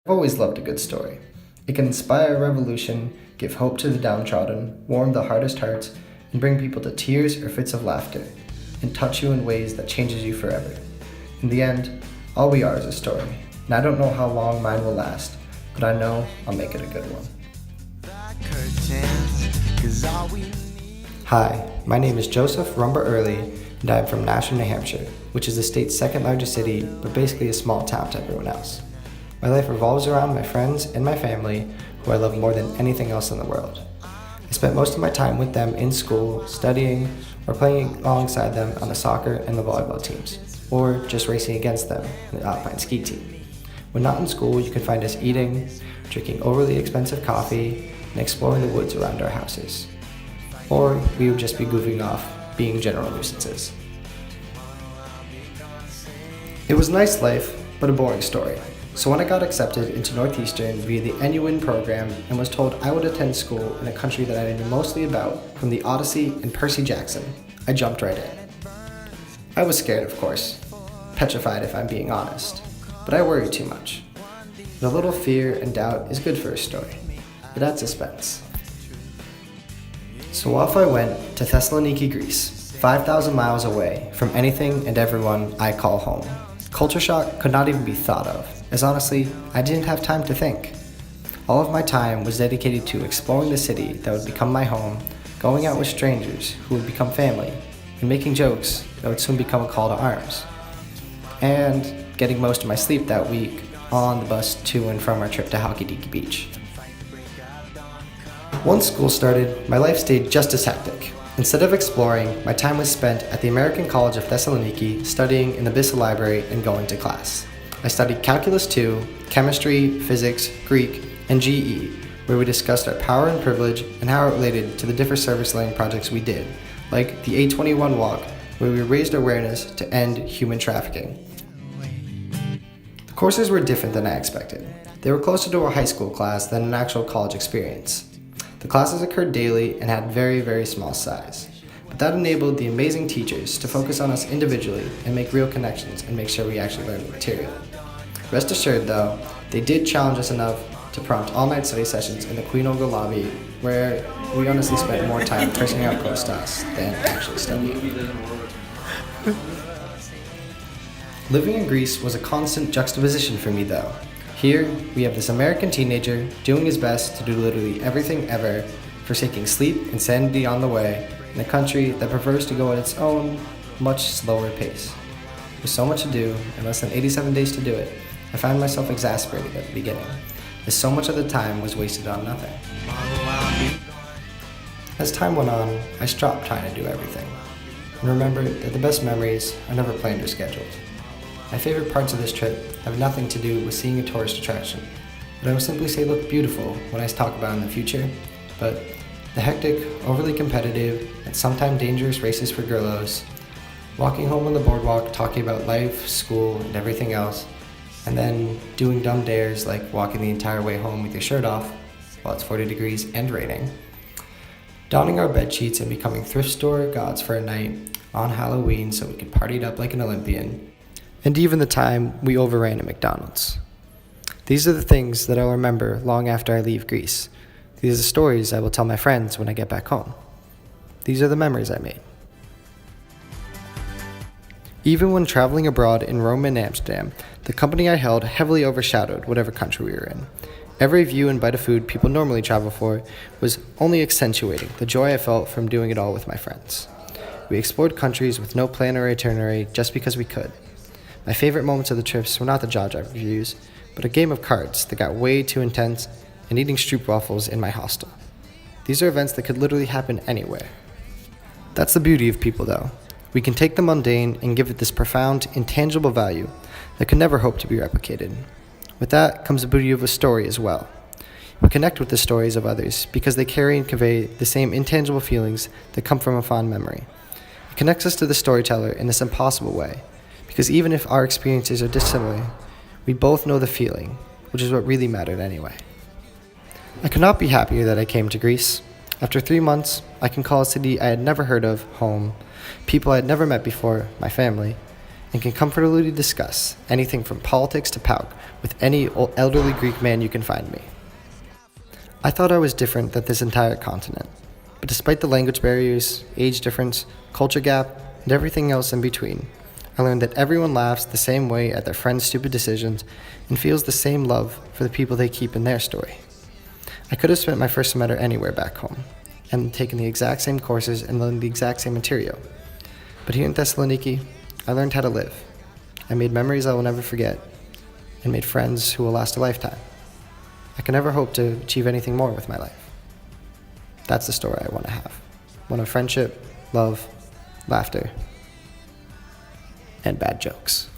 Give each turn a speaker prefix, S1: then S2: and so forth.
S1: I've always loved a good story. It can inspire a revolution, give hope to the downtrodden, warm the hardest hearts, and bring people to tears or fits of laughter, and touch you in ways that changes you forever. In the end, all we are is a story, and I don't know how long mine will last, but I know I'll make it a good one. Hi, my name is Joseph Rumba Earley, and I am from Nashua, New Hampshire, which is the state's second largest city, but basically a small town to everyone else. My life revolves around my friends and my family, who I love more than anything else in the world. I spent most of my time with them in school, studying, or playing alongside them on the soccer and the volleyball teams, or just racing against them in the alpine ski team. When not in school, you can find us eating, drinking overly expensive coffee, and exploring the woods around our houses. Or we would just be goofing off, being general nuisances. It was a nice life, but a boring story. So when I got accepted into Northeastern via the NUin program and was told I would attend school in a country that I knew mostly about, from the Odyssey and Percy Jackson, I jumped right in. I was scared, of course, petrified if I'm being honest, but I worried too much. And a little fear and doubt is good for a story. It adds suspense. So off I went to Thessaloniki, Greece, 5,000 miles away from anything and everyone I call home. Culture shock could not even be thought of, as honestly, I didn't have time to think. All of my time was dedicated to exploring the city that would become my home, going out with strangers who would become family, and making jokes that would soon become a call to arms. And getting most of my sleep that week on the bus to and from our trip to Halkidiki Beach. Once school started, my life stayed just as hectic. Instead of exploring, my time was spent at the American College of Thessaloniki studying in the Bissa Library and going to class. I studied Calculus 2, Chemistry, Physics, Greek, and GE, where we discussed our power and privilege and how it related to the different service learning projects we did, like the A21 walk, where we raised awareness to end human trafficking. The courses were different than I expected. They were closer to a high school class than an actual college experience. The classes occurred daily and had very, very small size. But that enabled the amazing teachers to focus on us individually and make real connections and make sure we actually learned the material. Rest assured though, they did challenge us enough to prompt all-night study sessions in the Queen Olga lobby, where we honestly spent more time cursing out close to us than actually studying. Living in Greece was a constant juxtaposition for me though. Here, we have this American teenager doing his best to do literally everything ever, forsaking sleep and sanity on the way, in a country that prefers to go at its own, much slower pace. With so much to do, and less than 87 days to do it, I found myself exasperated at the beginning, as so much of the time was wasted on nothing. As time went on, I stopped trying to do everything, and remembered that the best memories are never planned or scheduled. My favorite parts of this trip have nothing to do with seeing a tourist attraction, but I will simply say look beautiful when I talk about in the future, but the hectic, overly competitive, and sometimes dangerous races for girlos, walking home on the boardwalk talking about life, school, and everything else, and then doing dumb dares like walking the entire way home with your shirt off while it's 40 degrees and raining, donning our bed sheets and becoming thrift store gods for a night on Halloween so we can party it up like an Olympian, and even the time we overran at McDonald's. These are the things that I'll remember long after I leave Greece. These are the stories I will tell my friends when I get back home. These are the memories I made. Even when traveling abroad in Rome and Amsterdam, the company I held heavily overshadowed whatever country we were in. Every view and bite of food people normally travel for was only accentuating the joy I felt from doing it all with my friends. We explored countries with no plan or itinerary just because we could. My favorite moments of the trips were not the jaw-dropping views, but a game of cards that got way too intense and eating stroopwafels in my hostel. These are events that could literally happen anywhere. That's the beauty of people though. We can take the mundane and give it this profound, intangible value that can never hope to be replicated. With that comes the beauty of a story as well. We connect with the stories of others because they carry and convey the same intangible feelings that come from a fond memory. It connects us to the storyteller in this impossible way, because even if our experiences are dissimilar, we both know the feeling, which is what really mattered anyway. I could not be happier that I came to Greece. After 3 months, I can call a city I had never heard of home, people I had never met before, my family, and can comfortably discuss anything from politics to PAUK with any elderly Greek man you can find me. I thought I was different than this entire continent, but despite the language barriers, age difference, culture gap, and everything else in between, I learned that everyone laughs the same way at their friends' stupid decisions and feels the same love for the people they keep in their story. I could have spent my first semester anywhere back home and taken the exact same courses and learned the exact same material. But here in Thessaloniki, I learned how to live. I made memories I will never forget and made friends who will last a lifetime. I can never hope to achieve anything more with my life. That's the story I want to have. One of friendship, love, laughter, and bad jokes.